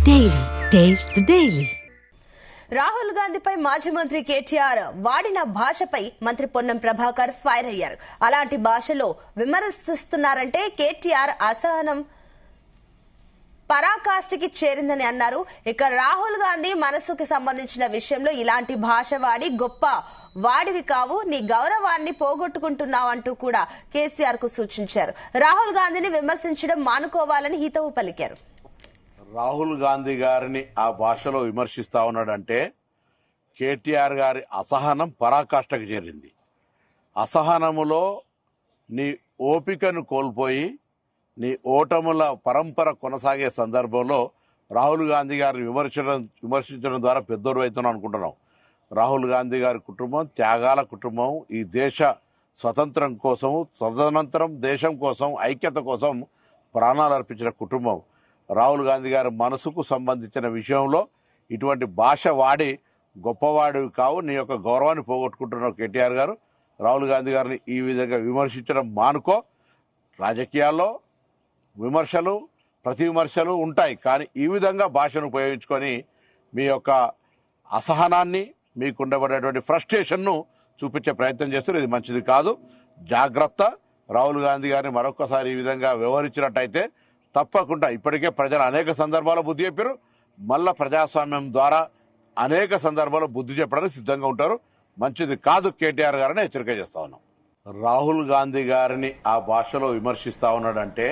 Daily. Taste the Daily. Rahul గాంధీపై మాజీ మంత్రి కేటీఆర్ వాడిన భాషపై మంత్రి పొన్నం ప్రభాకర్ ఫైర్ అయ్యారు. అలాంటి భాషలో విమర్శిస్తున్నారంటే కేటీఆర్ అసహనం పరాకాష్ఠకి చేరిందని అన్నారు. ఇక రాహుల్ గాంధీ మనసుకు సంబంధించిన విషయంలో ఇలాంటి భాష వాడి గొప్ప వాడివి కావు, నీ గౌరవాన్ని పోగొట్టుకుంటున్నావంటూ కూడా కేసీఆర్ కు సూచించారు. రాహుల్ గాంధీని విమర్శించడం మానుకోవాలని హితవు పలికారు. రాహుల్ గాంధీ గారిని ఆ భాషలో విమర్శిస్తా ఉన్నాడంటే కేటీఆర్ గారి అసహనం పరాకాష్ఠకు చేరింది. అసహనములో నీ ఓపికను కోల్పోయి నీ ఓటముల పరంపర కొనసాగే సందర్భంలో రాహుల్ గాంధీ గారిని విమర్శించడం ద్వారా పెద్దోడు అవుతున్నాం అనుకుంటున్నాం. రాహుల్ గాంధీ గారి కుటుంబం త్యాగాల కుటుంబం. ఈ దేశ స్వతంత్రం కోసం, స్వతంత్రం దేశం కోసం, ఐక్యత కోసం ప్రాణాలు అర్పించిన కుటుంబం. రాహుల్ గాంధీ గారి మనసుకు సంబంధించిన విషయంలో ఇటువంటి భాష వాడి గొప్పవాడు కావు, నీ యొక్క గౌరవాన్ని పోగొట్టుకుంటున్నావు కేటీఆర్ గారు. రాహుల్ గాంధీ గారిని ఈ విధంగా విమర్శించడం మానుకో. రాజకీయాల్లో విమర్శలు, ప్రతి విమర్శలు ఉంటాయి, కానీ ఈ విధంగా భాషను ఉపయోగించుకొని మీ యొక్క అసహనాన్ని, మీకుండబడేటువంటి ఫ్రస్ట్రేషన్ను చూపించే ప్రయత్నం చేస్తారు. ఇది మంచిది కాదు. జాగ్రత్త. రాహుల్ గాంధీ గారిని మరొకసారి ఈ విధంగా వ్యవహరించినట్టయితే తప్పకుండా, ఇప్పటికే ప్రజలు అనేక సందర్భాల్లో బుద్ధి చెప్పారు, మళ్ళా ప్రజాస్వామ్యం ద్వారా అనేక సందర్భాల్లో బుద్ధి చెప్పడానికి సిద్ధంగా ఉంటారు. మంచిది కాదు కేటీఆర్ గారిని హెచ్చరిక చేస్తా ఉన్నాం. రాహుల్ గాంధీ గారిని ఆ భాషలో విమర్శిస్తా ఉన్నాడంటే